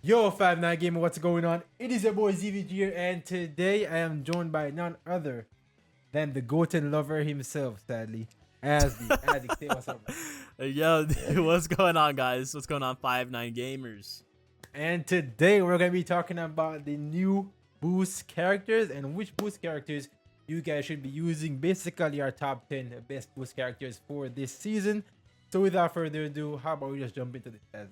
Yo, 5-9 Gamer, what's going on? It is your boy ZVG here, and today I am joined by none other than the Goten lover himself, sadly. Azdeek, say what's up, bro. Yo, dude, what's going on, guys? What's going on, 5-9 Gamers? And today we're going to be talking about the new boost characters and which boost characters you guys should be using. Basically, our top 10 best boost characters for this season. So without further ado, how about we just jump into this, Azdeek?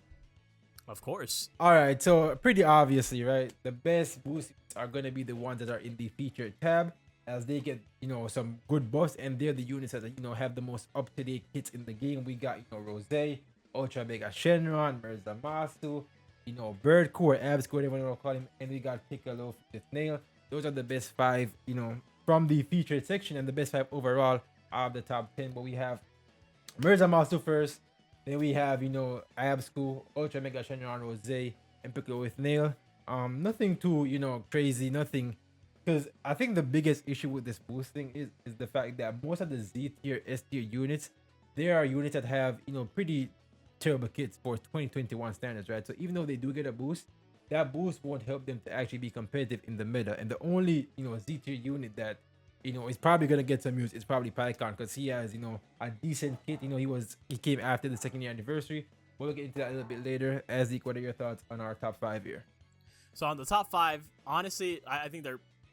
Of course. All right, so pretty obviously, right? The best boosts are going to be the ones that are in the featured tab, as they get, some good buffs, and they're the units that, have the most up-to-date kits in the game. We got, Rose, Ultra Mega Shenron, Mirza Masu, Birdcore, or Abscore, whatever you want to call him, and we got Piccolo, Fifth Nail. Those are the best 5, from the featured section, and the best 5 overall out of the top 10. But we have Mirza Masu first. Then we have, Absku, Ultra Mega Shenron, Rose, and Piccolo with Nail. Nothing too, crazy, nothing. Because I think the biggest issue with this boosting is the fact that most of the Z tier, S tier units, there are units that have, pretty terrible kits for 2021 standards, right? So even though they do get a boost, that boost won't help them to actually be competitive in the meta. And the only, Z tier unit that is probably gonna get some use. It's probably PyCon because he has, a decent kit. He came after the second year anniversary. We'll get into that a little bit later. Azdeek, what are your thoughts on our top 5 here? So on the top 5, honestly, I think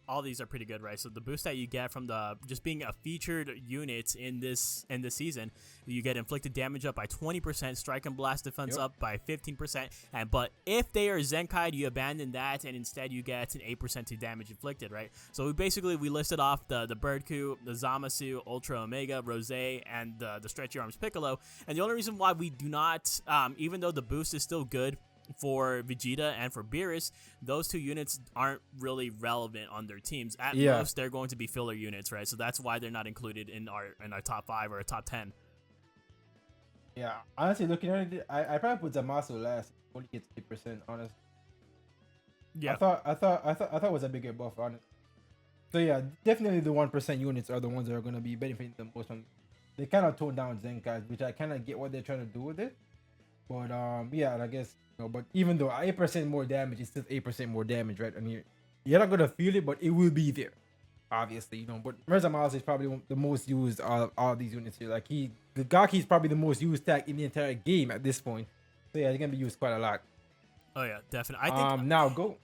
all these are pretty good, right? So the boost that you get from the just being a featured unit in this season, you get inflicted damage up by 20%, strike and blast defense up by 15%, but if they are Zenkai, you abandon that and instead you get an 8% to damage inflicted, right? So we listed off the Birdcore, the Zamasu, Ultra Omega, Rose, and the Stretchy Arms Piccolo, and the only reason why we do not, even though the boost is still good for Vegeta and for Beerus, those two units aren't really relevant on their teams. At most, they're going to be filler units, right? So that's why they're not included in our top 5 or a top 10. Yeah, honestly, looking at it, I probably put Zamasu last. Only gets 8%, honest. Yeah, I thought it was a bigger buff, honest. So yeah, definitely the 1% units are the ones that are gonna be benefiting the most from. They kind of tone down Zenkai, which I kind of get what they're trying to do with it. But yeah, I guess but even though 8% more damage is still 8% more damage, right? I mean, you're not gonna feel it, but it will be there, obviously, But Mirza Miles is probably the most used all these units here. Like the Gaki is probably the most used tag in the entire game at this point. So yeah, it's gonna be used quite a lot. Oh yeah, definitely. I think now go.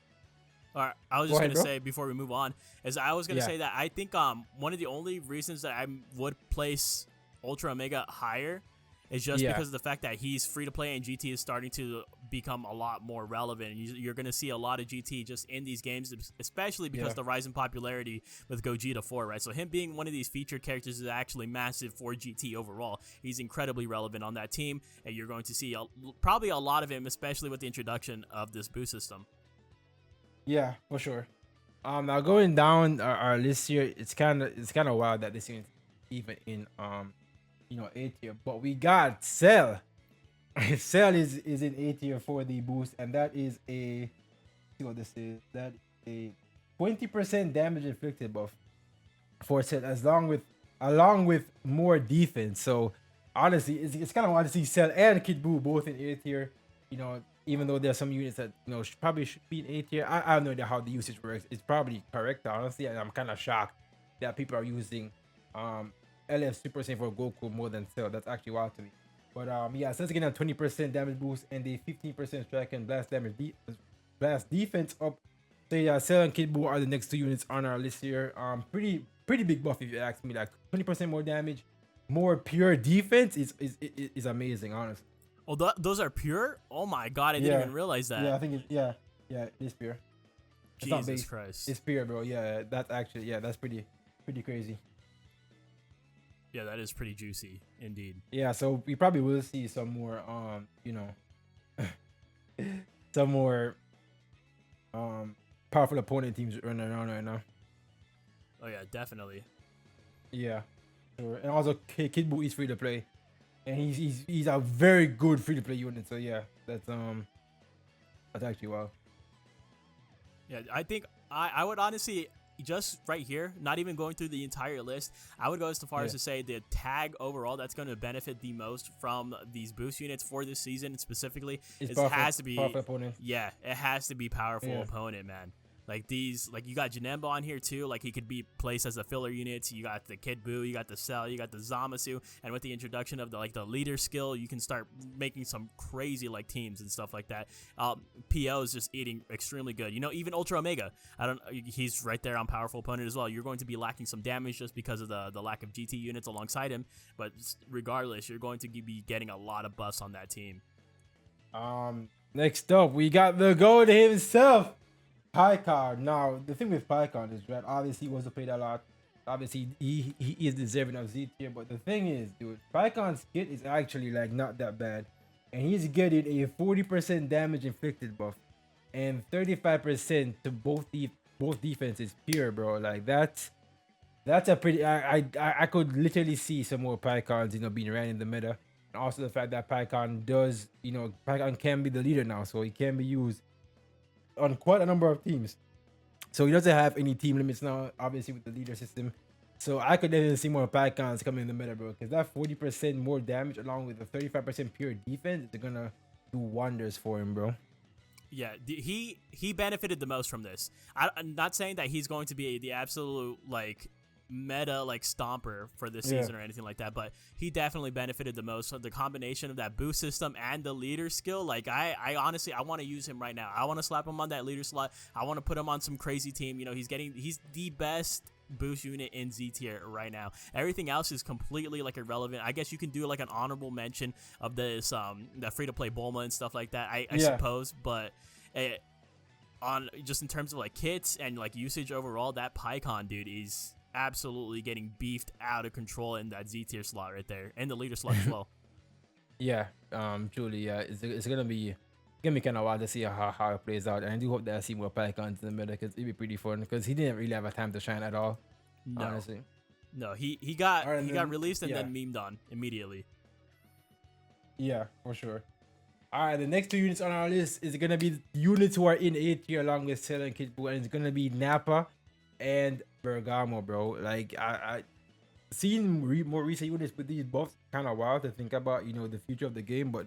All right, I was just ahead, gonna say before we move on say that I think one of the only reasons that I would place Ultra Omega higher is just because of the fact that he's free to play and GT is starting to become a lot more relevant. You're going to see a lot of GT just in these games, especially because the rise in popularity with Gogeta 4, right? So him being one of these featured characters is actually massive for GT overall. He's incredibly relevant on that team, and you're going to see probably a lot of him, especially with the introduction of this boost system. Yeah, for sure. Now going down our list here, it's kind of wild that this is even in A tier, but we got Cell. Cell is in A tier for the boost, and that is see what this is. That is a 20% damage inflicted buff for Cell, along with more defense. So honestly, it's kind of wild to see Cell and Kid Buu both in A tier. Even though there's some units that probably should be in A tier. I have no idea how the usage works. It's probably correct, honestly, and I'm kind of shocked that people are using LF Super Saiyan for Goku more than Cell. That's actually wild to me. But yeah, Cell's getting a 20% damage boost and a 15% strike and blast damage blast defense up. So yeah, Cell and Kid Buu are the next 2 units on our list here. Pretty big buff if you ask me. Like 20% more damage, more pure defense is amazing, honestly. Oh, those are pure? Oh my god, I didn't even realize that. Yeah, I think it is pure. Jesus Christ. It's pure, bro. Yeah, that's actually that's pretty crazy. Yeah, that is pretty juicy indeed. Yeah, so we probably will see some more some more powerful opponent teams running around right now. Oh yeah, definitely. Yeah, sure. And also Kid Buu is free to play, and he's a very good free to play unit. So yeah, that's actually wild. Yeah, I think I would honestly just right here, not even going through the entire list, I would go as far as to say the tag overall that's going to benefit the most from these boost units for this season specifically has to be powerful opponent. yeah, it has to be powerful Yeah. opponent, man. Like these, like you got Janemba on here too. Like he could be placed as a filler unit. You got the Kid Buu, you got the Cell, you got the Zamasu, and with the introduction of the leader skill, you can start making some crazy like teams and stuff like that. PO is just eating extremely good. You know, even Ultra Omega, he's right there on powerful opponent as well. You're going to be lacking some damage just because of the lack of GT units alongside him, but regardless, you're going to be getting a lot of buffs on that team. Next up, we got the GOAT himself, Pycon. Now, the thing with Pycon is, right, obviously he was played a lot. Obviously, he is deserving of Z tier. But the thing is, dude, Pycon's kit is actually, like, not that bad. And he's getting a 40% damage inflicted buff. And 35% to both defenses pure, bro. Like, that's a pretty... I could literally see some more Pycons, you know, being ran in the meta. And also the fact that Pycon does, you know, Pycon can be the leader now. So he can be used on quite a number of teams. So he doesn't have any team limits now, obviously, with the leader system. So I could definitely see more Pycons coming in the meta, bro. Because that 40% more damage along with the 35% pure defense is gonna do wonders for him, bro. Yeah, he benefited the most from this. I'm not saying that he's going to be the absolute like meta like stomper for this season or anything like that, but he definitely benefited the most from the combination of that boost system and the leader skill. Like I honestly I want to use him right now. I want to slap him on that leader slot. I want to put him on some crazy team. You know, he's the best boost unit in Z tier right now. Everything else is completely like irrelevant. I guess you can do like an honorable mention of this the free to play Bulma and stuff like that, I suppose, but on just in terms of like kits and like usage overall, that Pycon dude is absolutely getting beefed out of control in that Z tier slot right there, and the leader slot as well. Yeah, truly, yeah, it's gonna be kind of wild to see how it plays out, and I do hope that I see more Pycons in the middle because it'd be pretty fun. Because he didn't really have a time to shine at all, honestly. No, he got released and then memed on immediately. Yeah, for sure. All right, the next two units on our list is gonna be units who are in A tier along with Cell and Kid Buu, and it's gonna be Nappa and Bergamo, bro. Like I seen more recent units with these buffs, kind of wild to think about, you know, the future of the game. But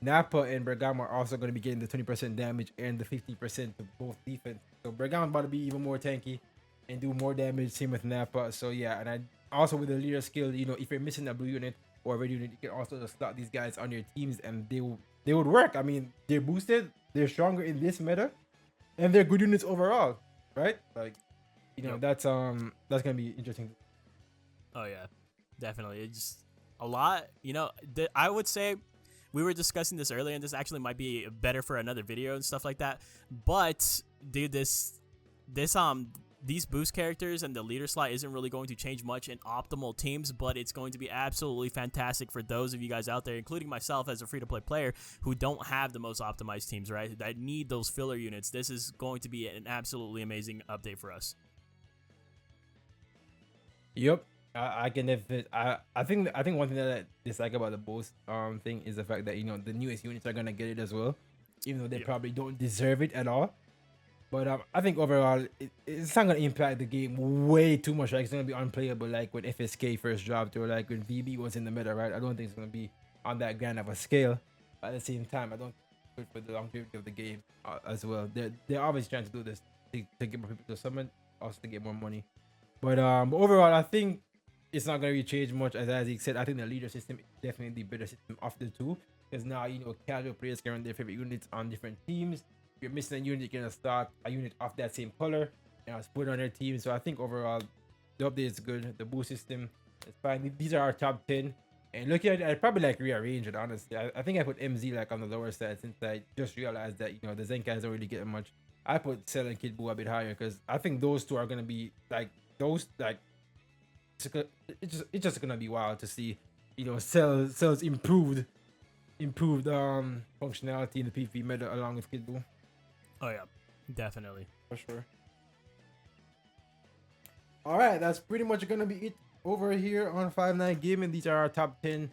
Nappa and Bergamo are also going to be getting the 20% damage and the 50% to both defense. So Bergamo about to be even more tanky and do more damage. Same with Nappa. So yeah, and I also with the leader skill, you know, if you're missing a blue unit or a red unit, you can also just slot these guys on your teams and they would work. I mean, they're boosted, they're stronger in this meta, and they're good units overall, right? Like, you know, that's gonna be interesting. Oh yeah, definitely. It's just a lot. You know, I would say we were discussing this earlier, and this actually might be better for another video and stuff like that. But dude, these boost characters and the leader slot isn't really going to change much in optimal teams, but it's going to be absolutely fantastic for those of you guys out there, including myself as a free-to-play player who don't have the most optimized teams, right? That need those filler units. This is going to be an absolutely amazing update for us. Yep, I can definitely. I think one thing that I dislike about the boost thing is the fact that, you know, the newest units are gonna get it as well, even though they probably don't deserve it at all. But I think overall it's not gonna impact the game way too much. Like, it's gonna be unplayable like when FSK first dropped or like when VB was in the meta, right? I don't think it's gonna be on that grand of a scale. But at the same time, I don't think it's good for the longevity of the game as well. They're obviously trying to do this to get more people to summon, also to get more money. But overall, I think it's not gonna really change much. As Azdeek said, I think the leader system is definitely the better system of the two, because now, you know, casual players can run their favorite units on different teams. If you're missing a unit, you can start a unit of that same color and put it on their team. So I think overall the update is good. The boost system is fine. These are our top 10. And looking at it, I'd probably like rearrange it, honestly. I think I put MZ like on the lower side, since I just realized that, you know, the Zenkais don't really get much. I put Cell and Kid Buu a bit higher because I think those two are gonna be like those, like, it's just gonna be wild to see, you know, Cell's improved functionality in the PvP meta along with Kid Buu. Oh yeah, definitely, for sure. All right, that's pretty much gonna be it over here on 5-9 Gaming. These are our top 10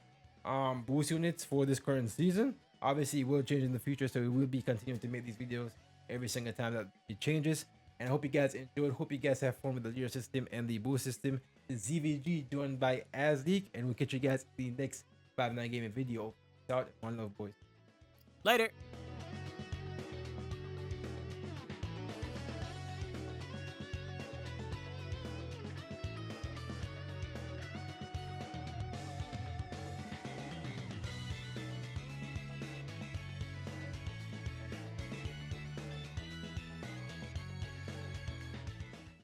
boost units for this current season. Obviously, it will change in the future, so we will be continuing to make these videos every single time that it changes. And I hope you guys enjoyed. Hope you guys have fun with the leader system and the boost system. The ZVG joined by Azdeek, and we'll catch you guys in the next 5-9 gaming video. Peace out. One love, boys. Later.